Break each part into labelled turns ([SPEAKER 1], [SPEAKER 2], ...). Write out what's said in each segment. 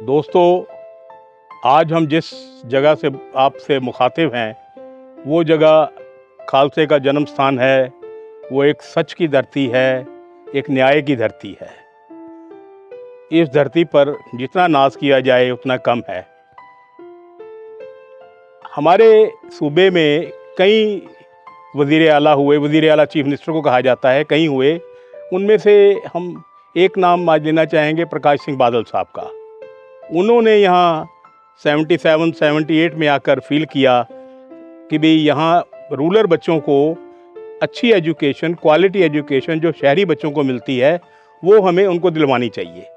[SPEAKER 1] दोस्तों, आज हम जिस जगह से आपसे मुखातिब हैं वो जगह खालसे का जन्म स्थान है। वो एक सच की धरती है, एक न्याय की धरती है। इस धरती पर जितना नाज किया जाए उतना कम है। हमारे सूबे में कई वज़ीर आला हुए, वज़ीर आला चीफ मिनिस्टर को कहा जाता है, कई हुए। उनमें से हम एक नाम आज लेना चाहेंगे, प्रकाश सिंह बादल साहब का। उन्होंने यहाँ 77-78 में आकर फील किया कि भाई यहाँ रूरल बच्चों को अच्छी एजुकेशन, क्वालिटी एजुकेशन जो शहरी बच्चों को मिलती है वो हमें उनको दिलवानी चाहिए।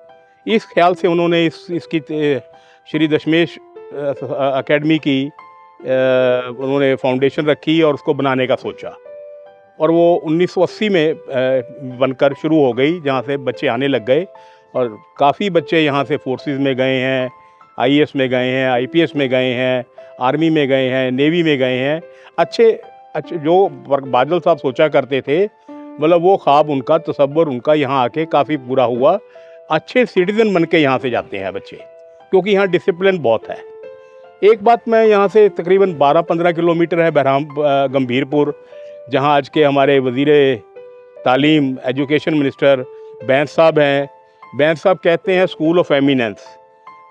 [SPEAKER 1] इस ख्याल से उन्होंने इसकी श्री दशमेश एकेडमी की उन्होंने फाउंडेशन रखी और उसको बनाने का सोचा। और वो 1980 में बनकर शुरू हो गई, जहाँ से बच्चे आने लग गए और काफ़ी बच्चे यहाँ से फोर्सेस में गए हैं, आईएएस में गए हैं, आईपीएस में गए हैं, आर्मी में गए हैं, नेवी में गए हैं। अच्छे जो बादल साहब सोचा करते थे, मतलब वो ख्वाब उनका, तसव्वुर उनका यहाँ आके काफ़ी पूरा हुआ। अच्छे सिटीज़न बन के यहाँ से जाते हैं बच्चे, क्योंकि यहाँ डिसिप्लिन बहुत है। एक बात मैं यहाँ से तकरीबन 12-15 किलोमीटर है बहराम गंभीरपुर, जहाँ आज के हमारे वज़ीर तालीम, एजुकेशन मिनिस्टर बैंस साहब हैं। बैंस साहब कहते हैं स्कूल ऑफ एमिनेंस।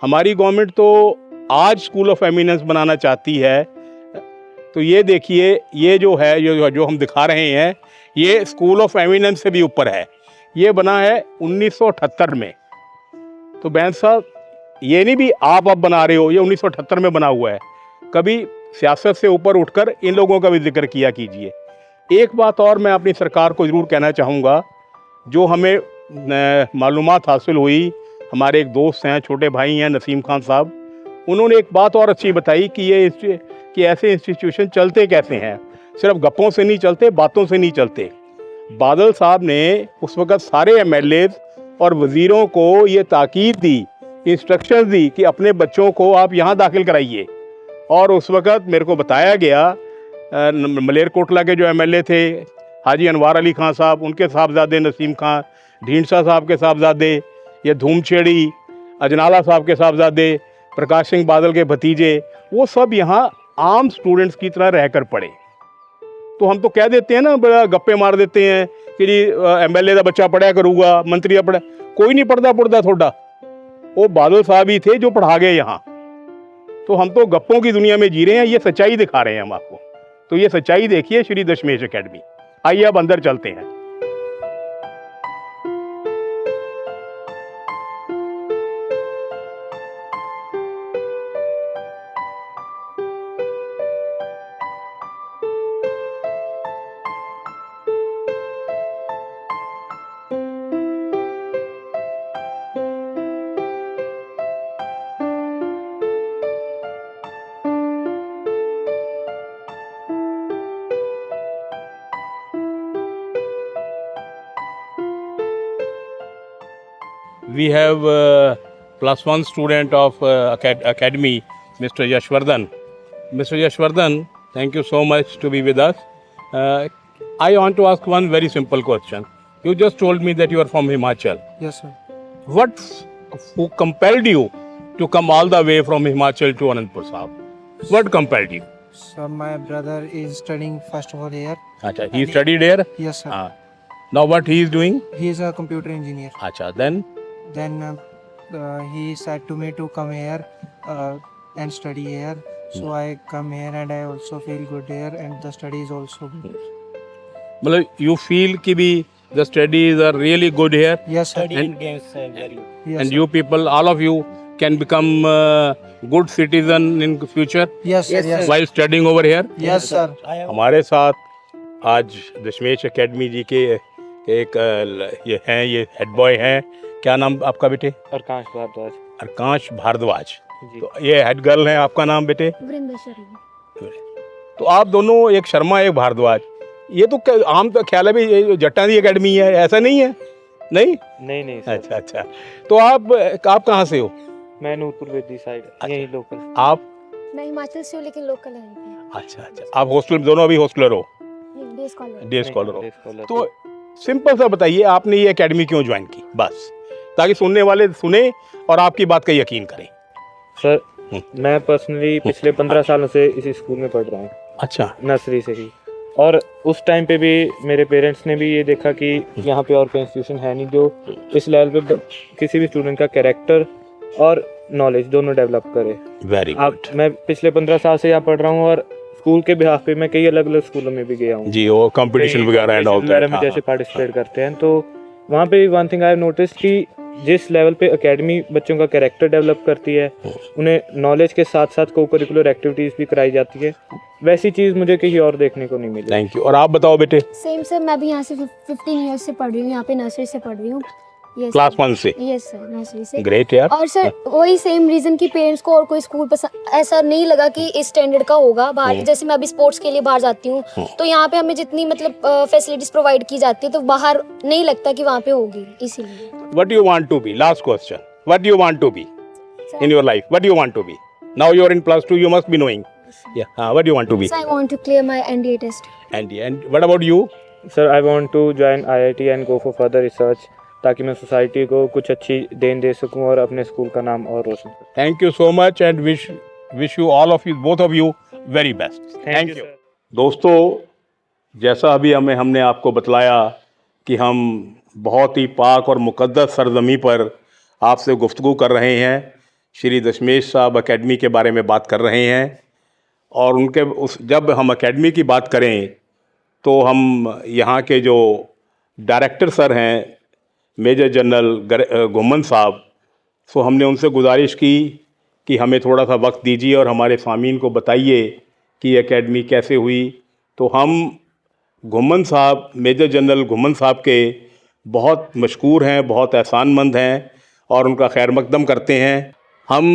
[SPEAKER 1] हमारी गवर्नमेंट तो आज स्कूल ऑफ एमिनेंस बनाना चाहती है। तो ये देखिए, ये जो है, जो हम दिखा रहे हैं, ये स्कूल ऑफ एमिनेंस से भी ऊपर है। ये बना है 1978 में। तो बैंस साहब, ये नहीं भी आप अब बना रहे हो, ये 1978 में बना हुआ है। कभी सियासत से ऊपर उठकर इन लोगों का भी जिक्र किया कीजिए। एक बात और मैं अपनी सरकार को ज़रूर कहना चाहूँगा, जो हमें मालूमात हासिल हुई, हमारे एक दोस्त हैं, छोटे भाई हैं नसीम खान साहब, उन्होंने एक बात और अच्छी बताई कि ऐसे इंस्टीट्यूशन चलते कैसे हैं। सिर्फ गप्पों से नहीं चलते, बातों से नहीं चलते। बादल साहब ने उस वक़्त सारे एमएलएज़ और वज़ीरों को ये ताकीद दी, इंस्ट्रक्शंस दी कि अपने बच्चों को आप यहाँ दाखिल कराइए। और उस वक़्त मेरे को बताया गया, मलेरकोटला के जो एमएलए थे हाजी अनवार अली खान साहब, उनके साहबजादे नसीम खान, ढींडसा साहब के साहबजादे, ये धूमछेड़ी अजनाला साहब के साहबजादे, प्रकाश सिंह बादल के भतीजे, वो सब यहाँ आम स्टूडेंट्स की तरह रहकर पढ़े। तो हम तो कह देते हैं ना, बड़ा गप्पे मार देते हैं कि जी एमएलए का बच्चा पढ़ा करूँगा, मंत्री का पढ़ा। कोई नहीं पढ़ता थोड़ा। वो बादल साहब ही थे जो पढ़ा गए यहाँ। तो हम तो गप्पों की दुनिया में जी रहे हैं, ये सच्चाई दिखा रहे हैं हम आपको। तो ये सच्चाई देखिए श्री दशमेश एकेडमी। आइए अब अंदर चलते हैं। We have +1 student of academy, Mr. Yashwardhan. Mr. Yashwardhan, thank you so much to be with us. I want to ask one very simple question. You just told me that you are from Himachal.
[SPEAKER 2] Yes, sir.
[SPEAKER 1] Who compelled you to come all the way from Himachal to Anandpur Sahib? What compelled you?
[SPEAKER 2] So my brother is studying first of all here.
[SPEAKER 1] Acha, he studied here?
[SPEAKER 2] Yes, sir.
[SPEAKER 1] Now what he is doing?
[SPEAKER 2] He is a computer engineer.
[SPEAKER 1] Acha, then?
[SPEAKER 2] Then he said to me to come here and study here. So I come here and I also feel good here and the study is also good.
[SPEAKER 1] मतलब you feel कि भी the studies are really good here?
[SPEAKER 2] Yes, sir.
[SPEAKER 1] And,
[SPEAKER 2] Yes,
[SPEAKER 1] and
[SPEAKER 2] sir.
[SPEAKER 1] you people, all of you can become good citizen in future
[SPEAKER 2] Yes, sir. Yes,
[SPEAKER 1] while studying over here?
[SPEAKER 2] yes, sir.
[SPEAKER 1] हमारे साथ आज दशमेश academy जी के एक ये हैं, ये head boy हैं। क्या नाम आपका बेटे?
[SPEAKER 3] आकाश भारद्वाज।
[SPEAKER 1] आकाश भारद्वाज।
[SPEAKER 3] जी।
[SPEAKER 1] तो ये हेड गर्ल हैं। आपका नाम बेटे?
[SPEAKER 4] वृंदा शर्मा।
[SPEAKER 1] तो आप दोनों, एक शर्मा एक भारद्वाज, ये तो आम तो ख्याल है भी जट्टा दी एकेडमी है, ऐसा नहीं है? नहीं
[SPEAKER 3] नहीं सर।
[SPEAKER 1] अच्छा। तो आप कहाँ से हो?
[SPEAKER 3] मैं नूरपुर वेदी साइड, यही लोकल।
[SPEAKER 1] आप?
[SPEAKER 4] मैं हिमाचल से हूँ लेकिन लोकल है।
[SPEAKER 1] अच्छा। आप हॉस्टल, दोनों अभी हॉस्टलर हो?
[SPEAKER 4] Day scholar.
[SPEAKER 1] डे स्कॉलर हो। तो सिंपल सा बताइए, आपने ये एकेडमी क्यों ज्वाइन की? बस ताकि सुनने वाले सुने और आपकी बात का यकीन करें।
[SPEAKER 3] सर मैं पर्सनली पिछले 15 सालों से इसी स्कूल में पढ़ रहा हूँ,
[SPEAKER 1] अच्छा,
[SPEAKER 3] नर्सरी से ही। और उस टाइम पे भी मेरे पेरेंट्स ने भी ये देखा कि यहाँ पे और कोई इंस्टीट्यूशन है नहीं जो इस लेवल पे किसी भी स्टूडेंट का कैरेक्टर और नॉलेज दोनों डेवलप करे।
[SPEAKER 1] वेरी
[SPEAKER 3] आप
[SPEAKER 1] गुड
[SPEAKER 3] मैं पिछले 15 साल से यहाँ पढ़ रहा हूँ और स्कूल के बिहाफ पे मैं कई अलग अलग स्कूलों में भी गया हूँ
[SPEAKER 1] जी। वो कंपटीशन वगैरह एंड ऑल
[SPEAKER 3] वगैरह में जैसे पार्टिसिपेट करते हैं, तो वहाँ पे one thing I have notice कि जिस लेवल पे एकेडमी बच्चों का कैरेक्टर डेवलप करती है, उन्हें नॉलेज के साथ साथ को करिकुलर एक्टिविटीज़ भी कराई जाती है, वैसी चीज़ मुझे कहीं और देखने को नहीं मिली।
[SPEAKER 1] Thank you. और आप बताओ बेटे?
[SPEAKER 4] सेम सर, मैं भी यहाँ से 15 ईयर्स से पढ़ रही हूँ, यहाँ पे नर्सरी से पढ़ रही हूँ।
[SPEAKER 1] क्लास 1 से?
[SPEAKER 4] यस सर, नर्सरी से।
[SPEAKER 1] ग्रेट यार।
[SPEAKER 4] और सर वही सेम रीजन कि पेरेंट्स को और कोई स्कूल पसंद ऐसा नहीं लगा कि इस स्टैंडर्ड का होगा बाहर। जैसे मैं अभी स्पोर्ट्स के लिए बाहर जाती हूँ तो यहाँ पे हमें जितनी मतलब फैसिलिटीज प्रोवाइड की जाती है तो बाहर नहीं लगता कि वहाँ पे होगी, इसीलिए।
[SPEAKER 1] What do you want to be? Last question. What do you want to be in your life? What do you want to be? Now you are in +2. You must be knowing. Yeah. What do you want to be?
[SPEAKER 4] So I want to clear my NDA test.
[SPEAKER 1] And what about you?
[SPEAKER 3] Sir I want to join IIT and go for further research, ताकि मैं society को कुछ अच्छी then they सकूं और अपने school का नाम और रोशन करूं।
[SPEAKER 1] Thank you so much and wish you all of you, both of you, very best. Thank you. दोस्तों, जैसा अभी हमने आपको बतलाया कि हम बहुत ही पाक और मुक़द्दस सरज़मी पर आपसे गुफ्तगू कर रहे हैं, श्री दशमेश साहब एकेडमी के बारे में बात कर रहे हैं। और उनके जब हम एकेडमी की बात करें तो हम यहाँ के जो डायरेक्टर सर हैं मेजर जनरल घुम्मन साहब, सो हमने उनसे गुजारिश की कि हमें थोड़ा सा वक्त दीजिए और हमारे सामीन को बताइए कि एकेडमी कैसे हुई। तो हम घुम्मन साहब, मेजर जनरल घुम्मन साहब के बहुत मशकूर हैं, बहुत एहसानमंद हैं और उनका खैर मकदम करते हैं। हम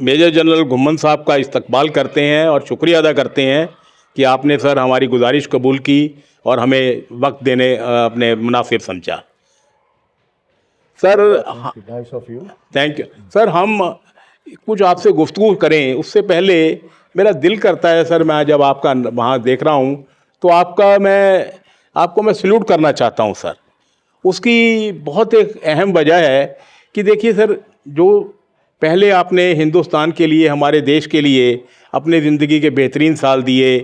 [SPEAKER 1] मेजर जनरल घुम्मन साहब का इस्तकबाल करते हैं और शुक्रिया अदा करते हैं कि आपने सर हमारी गुजारिश कबूल की और हमें वक्त देने अपने मुनासिब समझा। Sir thank you sir. हम कुछ आपसे गुफ्तगू करें उससे पहले मेरा दिल करता है सर, मैं जब आपका वहाँ देख रहा हूँ तो आपको मैं सल्यूट करना चाहता हूँ सर। उसकी बहुत एक अहम वजह है कि देखिए सर, जो पहले आपने हिंदुस्तान के लिए, हमारे देश के लिए अपने ज़िंदगी के बेहतरीन साल दिए,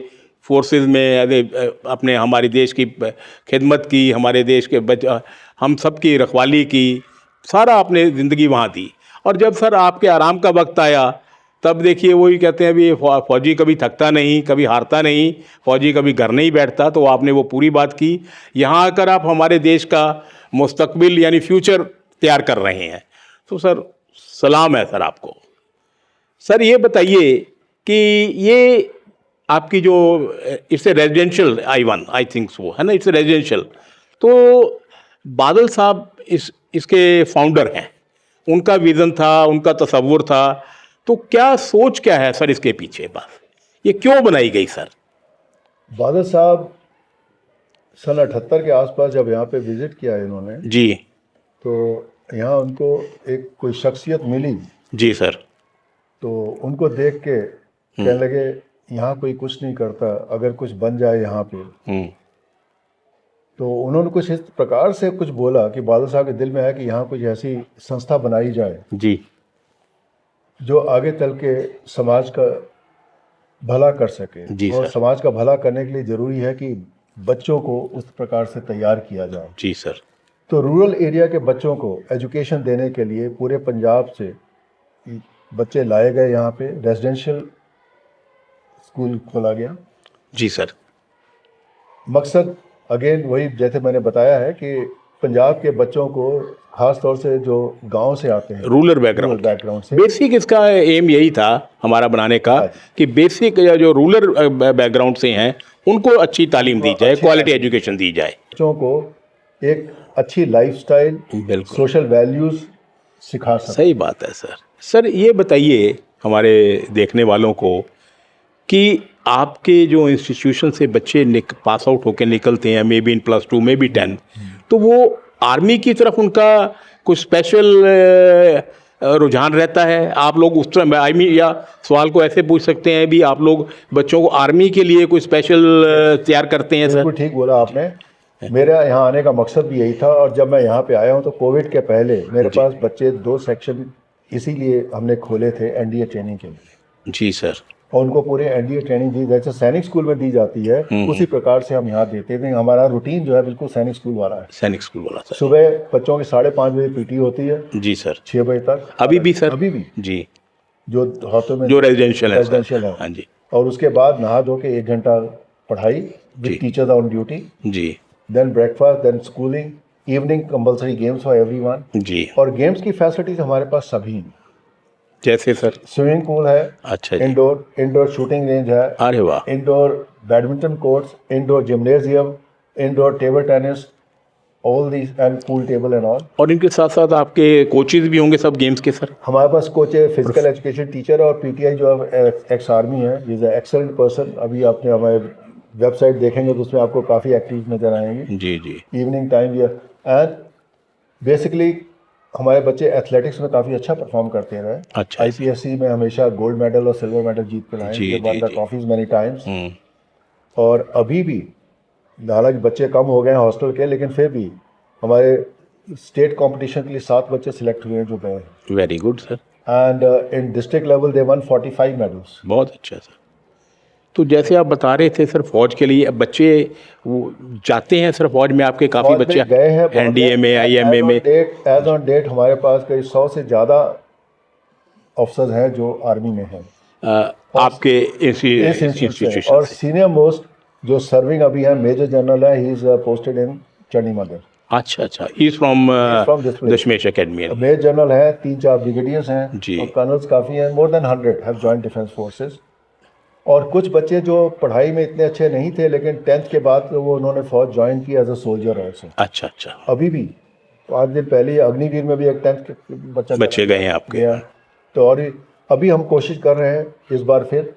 [SPEAKER 1] फोर्सेस में अपने हमारे देश की खिदमत की, हमारे देश के हम सब की रखवाली की, सारा आपने ज़िंदगी वहाँ दी। और जब सर आपके आराम का वक्त आया तब देखिए वही कहते हैं अभी फ़ौजी कभी थकता नहीं, कभी हारता नहीं, फ़ौजी कभी घर नहीं बैठता, तो आपने वो पूरी बात की। यहाँ आकर आप हमारे देश का मुस्तकबिल यानी फ्यूचर तैयार कर रहे हैं, तो सर सलाम है सर आपको। सर ये बताइए कि ये आपकी जो it's a residential I1 I think so है ना, इट्स ए रेजिडेंशियल, तो बादल साहब इसके फाउंडर हैं, उनका विज़न था, उनका तसव्वुर था, तो क्या सोच क्या है सर इसके पीछे, बात ये क्यों बनाई गई सर?
[SPEAKER 5] बादल साहब सन 78 के आसपास जब यहाँ पे विज़िट किया इन्होंने
[SPEAKER 1] जी,
[SPEAKER 5] तो यहाँ उनको एक कोई शख्सियत मिली
[SPEAKER 1] जी सर,
[SPEAKER 5] तो उनको देख के कहने लगे यहाँ कोई कुछ नहीं करता, अगर कुछ बन जाए यहाँ पे। तो उन्होंने कुछ इस प्रकार से कुछ बोला कि बादल साहब के दिल में आया कि यहाँ कुछ ऐसी संस्था बनाई जाए
[SPEAKER 1] जी,
[SPEAKER 5] जो आगे चल के समाज का भला कर सके।
[SPEAKER 1] जी
[SPEAKER 5] और
[SPEAKER 1] सर।
[SPEAKER 5] समाज का भला करने के लिए ज़रूरी है कि बच्चों को उस प्रकार से तैयार किया जाए।
[SPEAKER 1] जी सर।
[SPEAKER 5] तो रूरल एरिया के बच्चों को एजुकेशन देने के लिए पूरे पंजाब से बच्चे लाए गए, यहाँ पे रेजिडेंशियल स्कूल खोला गया।
[SPEAKER 1] जी सर।
[SPEAKER 5] मकसद अगेन वही जैसे मैंने बताया है कि पंजाब के बच्चों को खास तौर से जो गांव से आते हैं,
[SPEAKER 1] रूरल बैकग्राउंड
[SPEAKER 5] से,
[SPEAKER 1] बेसिक इसका एम यही था हमारा बनाने का कि बेसिक जो रूरल बैकग्राउंड से हैं उनको अच्छी तालीम दी जाए, क्वालिटी एजुकेशन दी जाए,
[SPEAKER 5] बच्चों को एक अच्छी लाइफस्टाइल,
[SPEAKER 1] बिल्कुल
[SPEAKER 5] सोशल वैल्यूज़ सिखा सकें।
[SPEAKER 1] सही बात है सर। सर ये बताइए हमारे देखने वालों को कि आपके जो इंस्टीट्यूशन से बच्चे पास आउट होकर निकलते हैं, may be in +2 may be 10, तो वो आर्मी की तरफ उनका कुछ स्पेशल रुझान रहता है? आप लोग उस तरह आई मीन, या सवाल को ऐसे पूछ सकते हैं भी, आप लोग बच्चों को आर्मी के लिए कोई स्पेशल तैयार करते हैं सर?
[SPEAKER 5] बिल्कुल ठीक बोला आपने। मेरा यहाँ आने का मकसद भी यही था। और जब मैं यहाँ पे आया हूँ तो कोविड के पहले मेरे पास बच्चे 2 सेक्शन इसीलिए हमने खोले थे एनडीए ट्रेनिंग के लिए।
[SPEAKER 1] जी सर।
[SPEAKER 5] और उनको पूरे एनडीए ट्रेनिंग दी जैसे सैनिक स्कूल में दी जाती है उसी प्रकार से हम यहाँ देते थे। हमारा रूटीन जो है बिल्कुल सैनिक स्कूल वाला है।
[SPEAKER 1] सैनिक स्कूल वाला सर।
[SPEAKER 5] सुबह बच्चों की 5:30 बजे पीटी होती है,
[SPEAKER 1] जी सर।
[SPEAKER 5] 6 बजे तक।
[SPEAKER 1] अभी भी सर?
[SPEAKER 5] अभी भी
[SPEAKER 1] जी।
[SPEAKER 5] जो हाथों में
[SPEAKER 1] जो रेजिडेंशियल है सर।
[SPEAKER 5] रेजिडेंशियल है।
[SPEAKER 1] हाँ जी।
[SPEAKER 5] और उसके बाद नहा धो के 1 घंटा पढ़ाई विद टीचर्स ऑन ड्यूटी,
[SPEAKER 1] जी।
[SPEAKER 5] Then breakfast, then schooling, evening compulsory games for everyone.
[SPEAKER 1] जी।
[SPEAKER 5] और गेम्स की फैसिलिटीज हमारे पास सभी हैं।
[SPEAKER 1] जैसे सर?
[SPEAKER 5] स्विमिंग पूल है,
[SPEAKER 1] अच्छा जी।
[SPEAKER 5] इंडोर शूटिंग रेंज है,
[SPEAKER 1] अरे वाह।
[SPEAKER 5] Indoor badminton courts, indoor gymnasium, indoor table tennis, all these and pool table and all.
[SPEAKER 1] और इनके साथ साथ आपके कोचेज भी होंगे सब गेम्स के सर?
[SPEAKER 5] हमारे पास कोच है, फिजिकल एजुकेशन टीचर और पीटीआई जो एक्स आर्मी है, इज अ एक्सेलेंट पर्सन। अभी आपने हमारे वेबसाइट देखेंगे तो उसमें आपको काफ़ी एक्टिव नज़र आएंगे।
[SPEAKER 1] जी जी।
[SPEAKER 5] इवनिंग टाइम या एंड बेसिकली हमारे बच्चे एथलेटिक्स में काफ़ी अच्छा परफॉर्म करते रहे।
[SPEAKER 1] अच्छा।
[SPEAKER 5] आईपीएससी में हमेशा गोल्ड मेडल और सिल्वर मेडल जीत कर लाए,
[SPEAKER 1] जी,
[SPEAKER 5] दे वन
[SPEAKER 1] जी,
[SPEAKER 5] द
[SPEAKER 1] जी।
[SPEAKER 5] Trophies many times. और अभी भी हालांकि बच्चे कम हो गए हैं हॉस्टल के, लेकिन फिर भी हमारे स्टेट कंपटीशन के लिए 7 बच्चे सिलेक्ट हुए हैं जो गए हैं।
[SPEAKER 1] Very good sir.
[SPEAKER 5] And in district level they one 45 medals.
[SPEAKER 1] बहुत अच्छा सर। तो जैसे आप बता रहे थे सर फौज के लिए अब बच्चे वो जाते हैं सर फौज में, आपके काफ़ी बच्चे
[SPEAKER 5] गए हैं
[SPEAKER 1] एनडीए में, आईएमए में।
[SPEAKER 5] एज ऑन डेट हमारे पास करीब 100 से ज़्यादा ऑफिसर्स हैं जो आर्मी में हैं
[SPEAKER 1] आपके
[SPEAKER 5] इस इंस्टीट्यूट से।
[SPEAKER 1] इंस्टीट्यूशन
[SPEAKER 5] और
[SPEAKER 1] से।
[SPEAKER 5] सीनियर मोस्ट जो सर्विंग अभी है मेजर जनरल है, he is posted in Chandigarh.
[SPEAKER 1] अच्छा अच्छा। He is from
[SPEAKER 5] from this place.
[SPEAKER 1] Dashmesh academy.
[SPEAKER 5] Major general है, 3-4 ब्रिगेडियर्स हैं
[SPEAKER 1] जी।
[SPEAKER 5] और कर्नल्स काफ़ी हैं। More than 100 have joined defence forces. और कुछ बच्चे जो पढ़ाई में इतने अच्छे नहीं थे लेकिन 10th के बाद तो वो उन्होंने फौज ज्वाइन की एज अ सोल्जर ऑल्सो।
[SPEAKER 1] अच्छा अच्छा।
[SPEAKER 5] अभी भी 5 दिन पहले ही अग्निवीर में भी एक 10th के
[SPEAKER 1] बच्चे गए हैं आपके?
[SPEAKER 5] गया। तो और अभी हम कोशिश कर रहे हैं इस बार फिर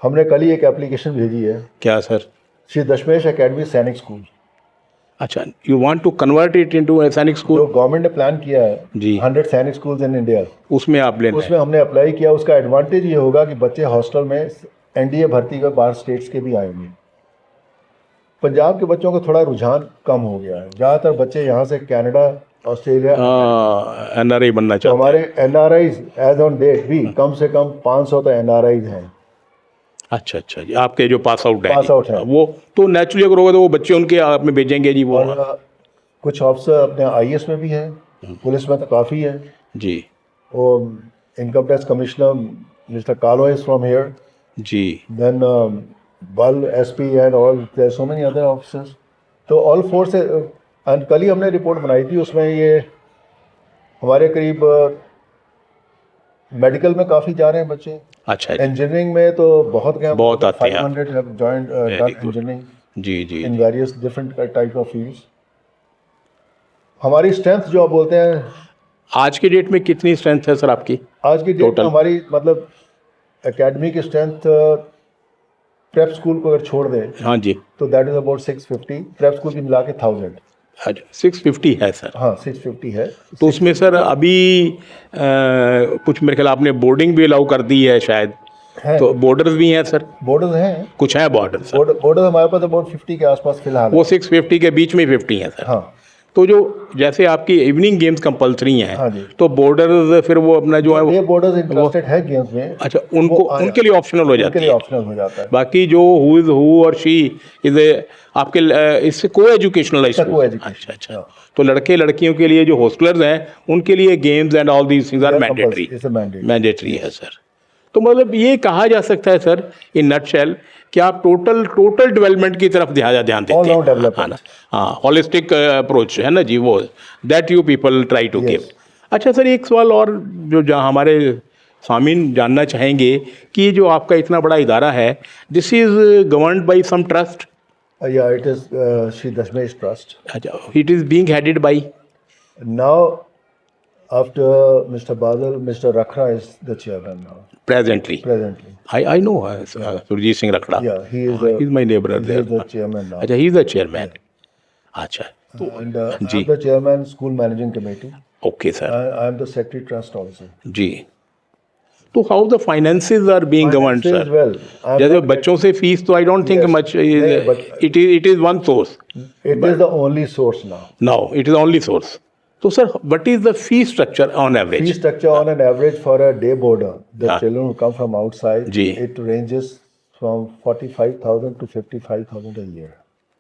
[SPEAKER 5] हमने कल ही एक एप्लीकेशन भेजी है।
[SPEAKER 1] क्या sir?
[SPEAKER 5] Shri Dashmesh academy Sainik school.
[SPEAKER 1] अच्छा, you want to convert it into Sainik
[SPEAKER 5] जो
[SPEAKER 1] स्कूल?
[SPEAKER 5] गवर्नमेंट ने प्लान किया है
[SPEAKER 1] जी।
[SPEAKER 5] 100 सैनिक स्कूल्स इन इंडिया,
[SPEAKER 1] उसमें आप लेना
[SPEAKER 5] उसमें हमने अप्लाई किया। उसका एडवांटेज ये होगा कि बच्चे हॉस्टल में एनडीए भर्ती के बाहर स्टेट्स के भी आएंगे। पंजाब के बच्चों का थोड़ा रुझान कम हो गया है, ज़्यादातर बच्चे यहाँ से कनाडा, ऑस्ट्रेलिया।
[SPEAKER 1] एनआरआई बनना
[SPEAKER 5] तो
[SPEAKER 1] चाहते हैं।
[SPEAKER 5] हमारे एनआरआईज एज ऑन डेट भी कम से कम 500 तो एनआरआईज हैं।
[SPEAKER 1] अच्छा अच्छा जी। आपके जो पास आउट हैं
[SPEAKER 5] पास आउट हैं।
[SPEAKER 1] वो तो नेचुरली अगर होगा तो वो बच्चे उनके आप में भेजेंगे जी वो।
[SPEAKER 5] और कुछ ऑफिसर अपने आईएएस में भी हैं, पुलिस में तो काफ़ी है।
[SPEAKER 1] जी
[SPEAKER 5] वो income tax commissioner mister Kalo is from here,
[SPEAKER 1] जी।
[SPEAKER 5] देन बल SP and all, there so many other officers. तो ऑल फोर्स एंड कल ही हमने रिपोर्ट बनाई थी, उसमें ये हमारे करीब मेडिकल में काफ़ी जा रहे हैं बच्चे।
[SPEAKER 1] अच्छा जी।
[SPEAKER 5] इंजीनियरिंग में तो बहुत गए,
[SPEAKER 1] बहुत आते हैं।
[SPEAKER 5] 500 have joined
[SPEAKER 1] Very
[SPEAKER 5] done
[SPEAKER 1] good.
[SPEAKER 5] engineering
[SPEAKER 1] जी जी
[SPEAKER 5] in various different type of fields. हमारी स्ट्रेंथ जो आप बोलते हैं
[SPEAKER 1] आज की डेट में कितनी स्ट्रेंथ है सर आपकी?
[SPEAKER 5] आज की डेट में
[SPEAKER 1] Total.
[SPEAKER 5] हमारी मतलब एकेडमी की स्ट्रेंथ प्रेप स्कूल को अगर छोड़ दें
[SPEAKER 1] हाँ जी।
[SPEAKER 5] तो that is about 650, prep school की मिला के 1000।
[SPEAKER 1] अच्छा 650 है सर।
[SPEAKER 5] हाँ 650 है।
[SPEAKER 1] तो उसमें सर अभी कुछ मेरे ख्याल आपने बोर्डिंग भी अलाउ कर दी है शायद,
[SPEAKER 5] है।
[SPEAKER 1] तो बॉर्डर्स भी हैं सर?
[SPEAKER 5] बॉर्डर्स हैं,
[SPEAKER 1] कुछ है बॉर्डर सर?
[SPEAKER 5] बॉर्डर हमारे पास अबाउट 50 के आसपास फिलहाल
[SPEAKER 1] वो
[SPEAKER 5] है।
[SPEAKER 1] 650 के बीच में 50 है सर।
[SPEAKER 5] हाँ
[SPEAKER 1] तो जो जैसे आपकी इवनिंग गेम्स कंपलसरी हैं,
[SPEAKER 5] हाँ जी।
[SPEAKER 1] तो बॉर्डर्स फिर वो अपना जो है
[SPEAKER 5] ये
[SPEAKER 1] वो,
[SPEAKER 5] बॉर्डर्स इंटरेस्टेड है गेम्स में,
[SPEAKER 1] अच्छा उनको उनके लिए ऑप्शनल हो
[SPEAKER 5] उनके
[SPEAKER 1] जाती
[SPEAKER 5] लिए
[SPEAKER 1] है।
[SPEAKER 5] ऑप्शनल हो जाता है।
[SPEAKER 1] बाकी जो हु इज हु और शी इज आपके इससे को एजुकेशनल
[SPEAKER 5] अच्छा, co-educational,
[SPEAKER 1] अच्छा अच्छा।
[SPEAKER 5] हाँ।
[SPEAKER 1] तो लड़के लड़कियों के लिए जो हॉस्टलर्स हैं उनके लिए games and all these things are mandatory.
[SPEAKER 5] It's a mandate.
[SPEAKER 1] Mandatory है सर। तो मतलब ये कहा जा सकता है सर इन नटशेल कि आप टोटल डेवलपमेंट की तरफ ध्यान देते
[SPEAKER 5] All round
[SPEAKER 1] हैं।
[SPEAKER 5] development.
[SPEAKER 1] हाँ ना, हाँ हॉलिस्टिक अप्रोच है ना जी, वो that you people try to give. अच्छा सर एक सवाल और जो जहाँ हमारे सामीन जानना चाहेंगे कि जो आपका इतना बड़ा इदारा है, this is governed by some trust?
[SPEAKER 5] Yeah, it is Shri Dashmesh Trust.
[SPEAKER 1] अच्छा, it is being headed by?
[SPEAKER 5] Now, after Mr. Badal, Mr. Rakhra is the chairman now,
[SPEAKER 1] presently?
[SPEAKER 5] presently.
[SPEAKER 1] I know Surjit Singh Rakhra.
[SPEAKER 5] Yeah, he is
[SPEAKER 1] He is my neighbor
[SPEAKER 5] he
[SPEAKER 1] there.
[SPEAKER 5] is the chairman now.
[SPEAKER 1] अच्छा, he is the chairman. अच्छा,
[SPEAKER 5] And
[SPEAKER 1] जी।
[SPEAKER 5] I'm the chairman, school managing committee.
[SPEAKER 1] Okay sir.
[SPEAKER 5] I am the secretary trust also.
[SPEAKER 1] जी। तो how the finances are being governed
[SPEAKER 5] Finances,
[SPEAKER 1] sir?
[SPEAKER 5] well, I'm
[SPEAKER 1] जैसे
[SPEAKER 5] not
[SPEAKER 1] बच्चों से fees तो I don't think
[SPEAKER 5] Yes,
[SPEAKER 1] much,
[SPEAKER 5] नहीं, but-
[SPEAKER 1] it is one source
[SPEAKER 5] it is the only source now.
[SPEAKER 1] Now, it is only source. तो sir what is the fee structure on
[SPEAKER 5] Fee
[SPEAKER 1] average?
[SPEAKER 5] structure on an average for a day boarder, the
[SPEAKER 1] हाँ.
[SPEAKER 5] children who come from outside,
[SPEAKER 1] जी.
[SPEAKER 5] it ranges from 45,000 to 55,000 a year,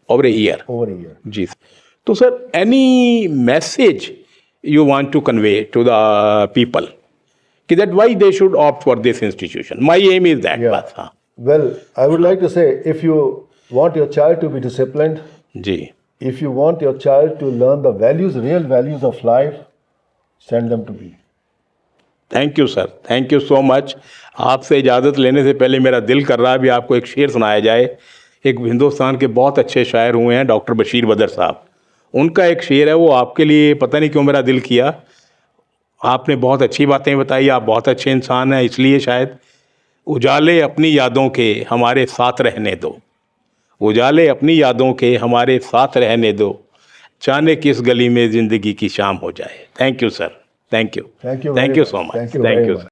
[SPEAKER 1] over a year.
[SPEAKER 5] over a year.
[SPEAKER 1] जी. तो sir any message you want to convey to the people that why they should opt for this institution? My aim is that.
[SPEAKER 5] Yeah.
[SPEAKER 1] बस. हाँ.
[SPEAKER 5] Well, I would like to say, if you want your child to be disciplined,
[SPEAKER 1] जी.
[SPEAKER 5] if you want your child to learn the values, real values of life, send them to me.
[SPEAKER 1] Thank you sir, thank you so much. आपसे इजाज़त लेने से पहले मेरा दिल कर रहा है भी आपको एक शेर सुनाया जाए. एक हिंदुस्तान के बहुत अच्छे शायर हुए हैं डॉक्टर बशीर बदर साहब. उनका एक शेर है, वो आपके लिए पता नहीं क्यों मेरा दिल किया. आपने बहुत अच्छी बातें बताई, आप बहुत अच्छे इंसान हैं, इसलिए शायद. उजाले अपनी यादों के हमारे साथ रहने दो, उजाले अपनी यादों के हमारे साथ रहने दो, जाने किस गली में ज़िंदगी की शाम हो जाए. Thank you sir, thank you,
[SPEAKER 5] Thank you
[SPEAKER 1] thank
[SPEAKER 5] very
[SPEAKER 1] you
[SPEAKER 5] much.
[SPEAKER 1] So much,
[SPEAKER 5] Thank you
[SPEAKER 1] thank
[SPEAKER 5] very
[SPEAKER 1] you.
[SPEAKER 5] much.